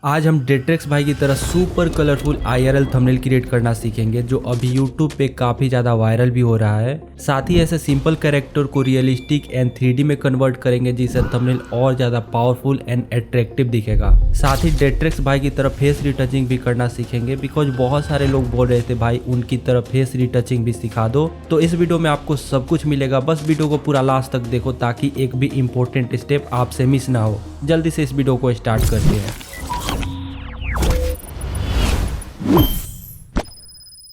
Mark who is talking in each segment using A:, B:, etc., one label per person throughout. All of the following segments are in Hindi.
A: आज हम डेट्रिक्स भाई की तरह super colourful IRL thumbnail create करना सीखेंगे जो अभी यूट्यूब पे काफ़ी ज़्यादा वायरल भी हो रहा है। साथ ही ऐसे सिंपल कैरेक्टर को रियलिस्टिक एंड 3D में कन्वर्ट करेंगे जिससे थंबनेल और ज़्यादा पावरफुल एंड अट्रैक्टिव दिखेगा। साथ ही डेट्रिक्स भाई की तरह फेस रिटचिंग भी करना सीखेंगे बिकॉज बहुत सारे लोग बोल रहे थे भाई उनकी तरह फेस रिटचिंग भी सिखा दो। तो इस वीडियो में आपको सब कुछ मिलेगा, बस वीडियो को पूरा लास्ट तक देखो ताकि एक भी इम्पोर्टेंट स्टेप आपसे मिस ना हो। जल्दी से इस वीडियो को स्टार्ट करते हैं।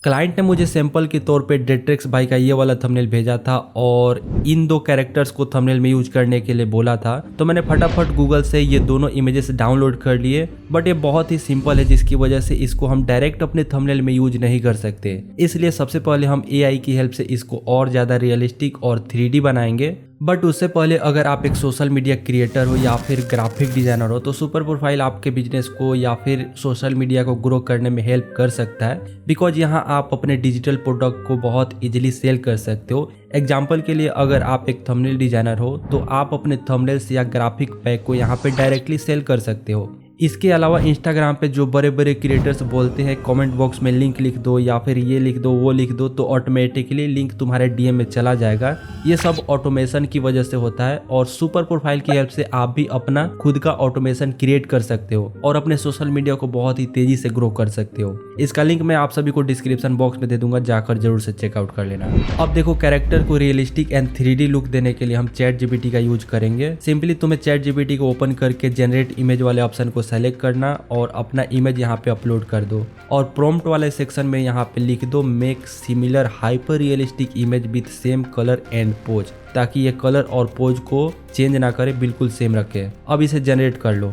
A: क्लाइंट ने मुझे सैंपल के तौर पे डेट्रिक्स भाई का ये वाला थंबनेल भेजा था और इन दो कैरेक्टर्स को थंबनेल में यूज करने के लिए बोला था, तो मैंने फटाफट गूगल से ये दोनों इमेजेस डाउनलोड कर लिए। बट ये बहुत ही सिंपल है जिसकी वजह से इसको हम डायरेक्ट अपने थंबनेल में यूज नहीं कर सकते। इसलिए सबसे पहले हम एआई की हेल्प से इसको और ज़्यादा रियलिस्टिक और 3D बनाएंगे। बट उससे पहले अगर आप एक सोशल मीडिया क्रिएटर हो या फिर ग्राफिक डिज़ाइनर हो तो सुपर प्रोफाइल आपके बिजनेस को या फिर सोशल मीडिया को ग्रो करने में हेल्प कर सकता है बिकॉज यहाँ आप अपने डिजिटल प्रोडक्ट को बहुत इजीली सेल कर सकते हो। एग्जाम्पल के लिए अगर आप एक थंबनेल डिज़ाइनर हो तो आप अपने थंबनेल्स या ग्राफिक पैक को यहाँ पे डायरेक्टली सेल कर सकते हो। इसके अलावा इंस्टाग्राम पे जो बड़े बड़े क्रिएटर्स बोलते हैं कमेंट बॉक्स में लिंक लिख दो या फिर ये लिख दो वो लिख दो, तो ऑटोमेटिकली लिंक तुम्हारे डीएम में चला जाएगा। ये सब ऑटोमेशन की वजह से होता है और सुपर प्रोफाइल की हेल्प से आप भी अपना खुद का ऑटोमेशन क्रिएट कर सकते हो और अपने सोशल मीडिया को बहुत ही तेजी से ग्रो कर सकते हो। इसका लिंक मैं आप सभी को डिस्क्रिप्शन बॉक्स में दे दूंगा, जाकर जरूर से चेकआउट कर लेना। अब देखो, कैरेक्टर को रियलिस्टिक एंड 3D लुक देने के लिए हम चैट जीपीटी का यूज करेंगे। सिंपली तुम्हें चैट जीपीटी को ओपन करके जनरेट इमेज वाले ऑप्शन को सेलेक्ट करना और अपना इमेज यहाँ पे अपलोड कर दो और प्रॉम्प्ट वाले सेक्शन में यहाँ पे लिख दो make similar hyper realistic image with same colour and pose, ताकि ये कलर और पोज को चेंज ना करे, बिल्कुल सेम रखे। अब इसे जनरेट कर लो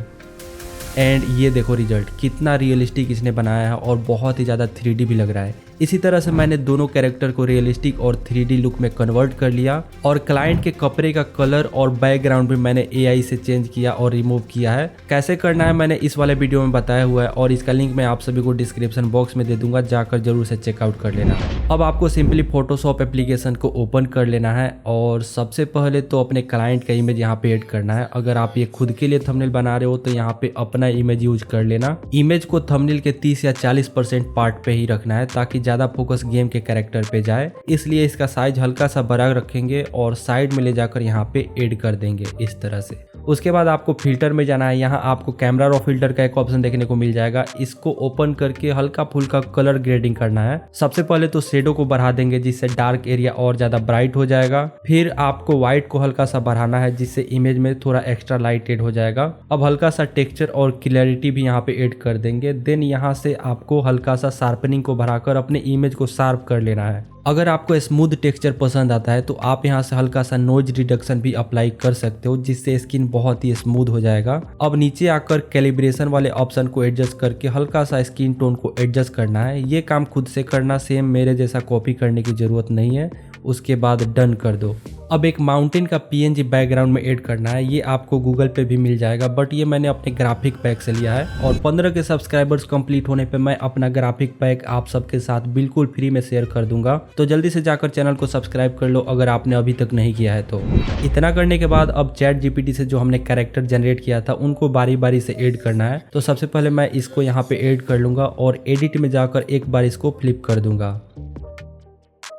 A: एंड ये देखो रिजल्ट, कितना रियलिस्टिक इसने बनाया है और बहुत ही ज़्यादा 3D भी लग रहा है। इसी तरह से मैंने दोनों कैरेक्टर को रियलिस्टिक और 3D लुक में कन्वर्ट कर लिया और क्लाइंट के कपड़े का कलर और बैकग्राउंड भी मैंने एआई से चेंज किया और रिमूव किया है। कैसे करना है मैंने इस वाले वीडियो में बताया हुआ है और इसका लिंक मैं आप सभी को डिस्क्रिप्शन बॉक्स में दे दूंगा, जाकर जरूर से चेकआउट कर लेना। अब आपको सिंपली फोटोशॉप एप्लीकेशन को ओपन कर लेना है और सबसे पहले तो अपने क्लाइंट का इमेज यहाँ पे ऐड करना है। अगर आप ये खुद के लिए थंबनेल बना रहे हो तो यहाँ पे अपना इमेज यूज कर लेना। इमेज को थंबनेल के 30 या 40% पार्ट पे ही रखना है ताकि ज्यादा फोकस गेम के कैरेक्टर पे जाए, इसलिए इसका साइज हल्का सा बड़ा रखेंगे और साइड में ले जाकर यहाँ पे ऐड कर देंगे इस तरह से। उसके बाद आपको फिल्टर में जाना है। यहाँ आपको कैमरा रॉ फिल्टर का एक ऑप्शन देखने को मिल जाएगा। इसको ओपन करके हल्का फुल्का कलर ग्रेडिंग करना है। सबसे पहले तो शेडो को बढ़ा देंगे जिससे डार्क एरिया और ज्यादा ब्राइट हो जाएगा। फिर आपको व्हाइट को हल्का सा बढ़ाना है जिससे इमेज में थोड़ा एक्स्ट्रा लाइट एड हो जाएगा। अब हल्का सा टेक्सचर और क्लैरिटी भी यहाँ पे ऐड कर देंगे। देन यहाँ से आपको हल्का सा शार्पनिंग को बढ़ाकर अपने इमेज को शार्प कर लेना है। अगर आपको स्मूथ टेक्सचर पसंद आता है तो आप यहाँ से हल्का सा नॉइज रिडक्शन भी अप्लाई कर सकते हो जिससे स्किन बहुत ही स्मूथ हो जाएगा। अब नीचे आकर कैलिब्रेशन वाले ऑप्शन को एडजस्ट करके हल्का सा स्किन टोन को एडजस्ट करना है। ये काम खुद से करना, सेम मेरे जैसा कॉपी करने की जरूरत नहीं है। उसके बाद डन कर दो। अब एक माउंटेन का पीएनजी बैकग्राउंड में ऐड करना है। ये आपको गूगल पे भी मिल जाएगा बट ये मैंने अपने ग्राफिक पैक से लिया है और 15 के सब्सक्राइबर्स कंप्लीट होने पे मैं अपना ग्राफिक पैक आप सबके साथ बिल्कुल फ्री में शेयर कर दूंगा। तो जल्दी से जाकर चैनल को सब्सक्राइब कर लो अगर आपने अभी तक नहीं किया है तो। इतना करने के बाद अब चैट जीपीटी से जो हमने कैरेक्टर जनरेट किया था उनको बारी बारी से ऐड करना है। तो सबसे पहले मैं इसको यहाँ पे ऐड कर लूंगा और एडिट में जाकर एक बार इसको फ्लिप कर दूंगा।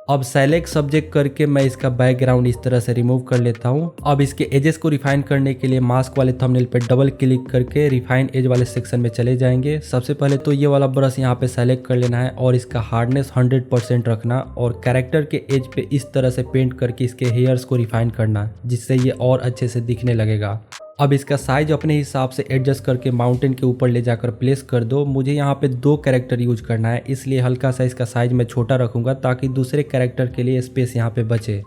A: अब सेलेक्ट सब्जेक्ट करके मैं इसका बैकग्राउंड इस तरह से रिमूव कर लेता हूँ। अब इसके एजेस को रिफाइन करने के लिए मास्क वाले थंबनेल पे डबल क्लिक करके रिफाइन एज वाले सेक्शन में चले जाएंगे। सबसे पहले तो ये वाला ब्रश यहाँ पे सेलेक्ट कर लेना है और इसका हार्डनेस 100% रखना और कैरेक्टर के एज पे इस तरह से पेंट करके इसके हेयर्स को रिफाइन करना जिससे ये और अच्छे से दिखने लगेगा। अब इसका साइज अपने हिसाब से एडजस्ट करके माउंटेन के ऊपर ले जाकर प्लेस कर दो। मुझे यहाँ पे 2 कैरेक्टर यूज करना है इसलिए हल्का सा इसका साइज मैं छोटा रखूंगा ताकि दूसरे कैरेक्टर के लिए स्पेस यहाँ पे बचे।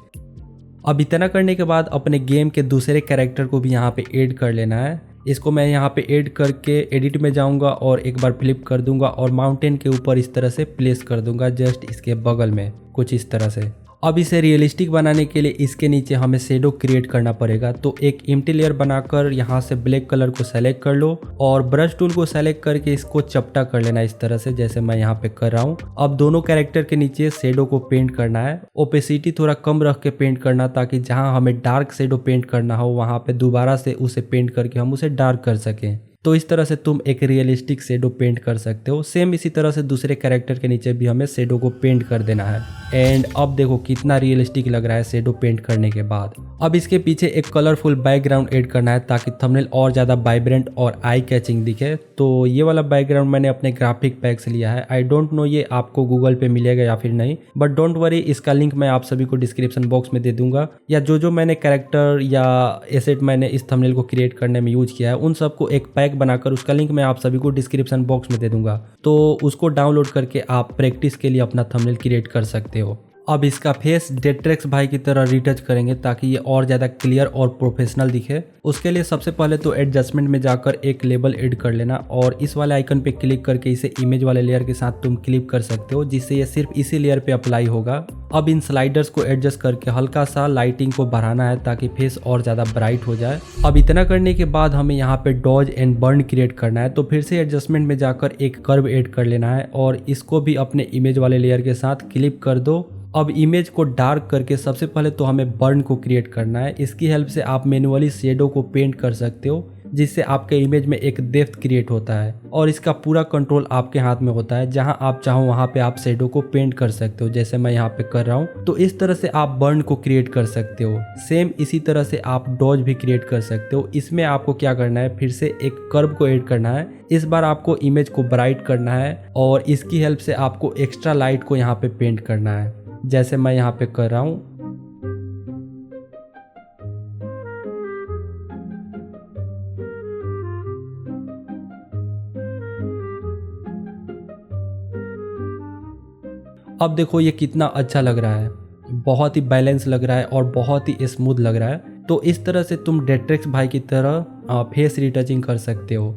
A: अब इतना करने के बाद अपने गेम के दूसरे कैरेक्टर को भी यहाँ पे ऐड कर लेना है। इसको मैं यहाँ पे ऐड करके एडिट में जाऊँगा और एक बार फ्लिप कर दूंगा और माउंटेन के ऊपर इस तरह से प्लेस कर दूंगा जस्ट इसके बगल में कुछ इस तरह से। अब इसे रियलिस्टिक बनाने के लिए इसके नीचे हमें शेडो क्रिएट करना पड़ेगा। तो एक एम्प्टी लेयर बनाकर यहाँ से ब्लैक कलर को सेलेक्ट कर लो और ब्रश टूल को सेलेक्ट करके इसको चपटा कर लेना इस तरह से जैसे मैं यहाँ पे कर रहा हूँ। अब दोनों कैरेक्टर के नीचे शेडो को पेंट करना है। ओपेसिटी थोड़ा कम रख के पेंट करना ताकि जहाँ हमें डार्क शेडो पेंट करना हो वहाँ पे दोबारा से उसे पेंट करके हम उसे डार्क कर सकें। तो इस तरह से तुम एक रियलिस्टिक शेडो पेंट कर सकते हो। सेम इसी तरह से दूसरे कैरेक्टर के नीचे भी हमें शेडो को पेंट कर देना है। एंड अब देखो कितना रियलिस्टिक लग रहा है शेडो पेंट करने के बाद। अब इसके पीछे एक कलरफुल बैकग्राउंड ऐड करना है ताकि थंबनेल और ज़्यादा वाइब्रेंट और आई कैचिंग दिखे। तो ये वाला बैकग्राउंड मैंने अपने ग्राफिक पैक से लिया है। आई डोंट नो ये आपको गूगल पे मिलेगा या फिर नहीं, बट डोंट वरी, इसका लिंक मैं आप सभी को डिस्क्रिप्शन बॉक्स में दे दूंगा। या जो मैंने कैरेक्टर या एसेट मैंने इस थंबनेल को क्रिएट करने में यूज किया है उन सबको एक पैक बनाकर उसका लिंक मैं आप सभी को डिस्क्रिप्शन बॉक्स में दे दूंगा। तो उसको डाउनलोड करके आप प्रैक्टिस के लिए अपना थंबनेल क्रिएट कर सकते हो। अब इसका फेस डेट्रेक्स भाई की तरह रिटच करेंगे ताकि ये और ज़्यादा क्लियर और प्रोफेशनल दिखे। उसके लिए सबसे पहले तो एडजस्टमेंट में जाकर एक लेबल ऐड कर लेना और इस वाले आइकन पे क्लिक करके इसे इमेज वाले लेयर के साथ तुम क्लिप कर सकते हो, जिससे ये सिर्फ इसी लेयर पे अप्लाई होगा। अब इन स्लाइडर्स को एडजस्ट करके हल्का सा लाइटिंग को बढ़ाना है ताकि फेस और ज़्यादा ब्राइट हो जाए। अब इतना करने के बाद हमें यहाँ पे डॉज एंड बर्न क्रिएट करना है। तो फिर से एडजस्टमेंट में जाकर एक कर्व ऐड कर लेना है और इसको भी अपने इमेज वाले लेयर के साथ क्लिप कर दो। अब इमेज को डार्क करके सबसे पहले तो हमें बर्न को क्रिएट करना है। इसकी हेल्प से आप मैन्युअली शेडो को पेंट कर सकते हो, जिससे आपके इमेज में एक डेप्थ क्रिएट होता है और इसका पूरा कंट्रोल आपके हाथ में होता है। जहां आप चाहो वहां पे आप शेडो को पेंट कर सकते हो, जैसे मैं यहाँ पे कर रहा हूँ। तो इस तरह से आप बर्न को क्रिएट कर सकते हो। सेम इसी तरह से आप डॉज भी क्रिएट कर सकते हो। इसमें आपको क्या करना है, फिर से एक कर्व को ऐड करना है। इस बार आपको इमेज को ब्राइट करना है और इसकी हेल्प से आपको एक्स्ट्रा लाइट को यहाँ पे पेंट करना है, जैसे मैं यहाँ पे कर रहा हूं। अब देखो ये कितना अच्छा लग रहा है, बहुत ही बैलेंस लग रहा है और बहुत ही स्मूथ लग रहा है। तो इस तरह से तुम डेट्रेक्स भाई की तरह फेस रिटचिंग कर सकते हो।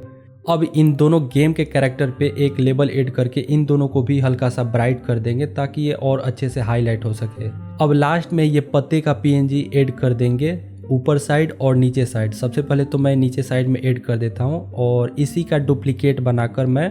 A: अब इन दोनों गेम के कैरेक्टर पे एक लेबल ऐड करके इन दोनों को भी हल्का सा ब्राइट कर देंगे ताकि ये और अच्छे से हाईलाइट हो सके। अब लास्ट में ये पत्ते का पीएनजी ऐड कर देंगे ऊपर साइड और नीचे साइड। सबसे पहले तो मैं नीचे साइड में ऐड कर देता हूँ और इसी का डुप्लीकेट बनाकर मैं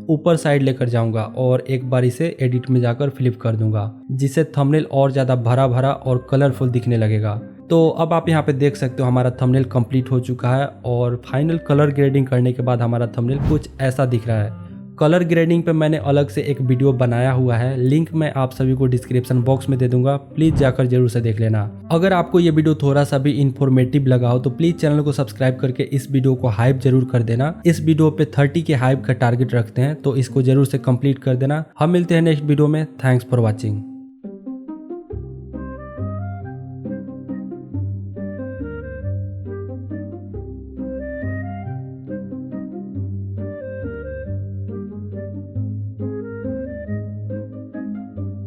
A: ऊपर साइड लेकर जाऊंगा और एक बार इसे एडिट में जाकर फ्लिप कर दूंगा, जिससे थंबनेल और ज़्यादा भरा भरा और कलरफुल दिखने लगेगा। तो अब आप यहाँ पे देख सकते हो हमारा थंबनेल कंप्लीट हो चुका है और फाइनल कलर ग्रेडिंग करने के बाद हमारा थंबनेल कुछ ऐसा दिख रहा है। कलर ग्रेडिंग पे मैंने अलग से एक वीडियो बनाया हुआ है, लिंक मैं आप सभी को डिस्क्रिप्शन बॉक्स में दे दूंगा, प्लीज जाकर जरूर से देख लेना। अगर आपको ये वीडियो थोड़ा सा भी इंफॉर्मेटिव लगा हो तो प्लीज चैनल को सब्सक्राइब करके इस वीडियो को हाइप जरूर कर देना। इस वीडियो पे 30 के हाइप का टारगेट रखते हैं, तो इसको जरूर से कंप्लीट कर देना। हम मिलते हैं नेक्स्ट वीडियो में। Thanks for watching.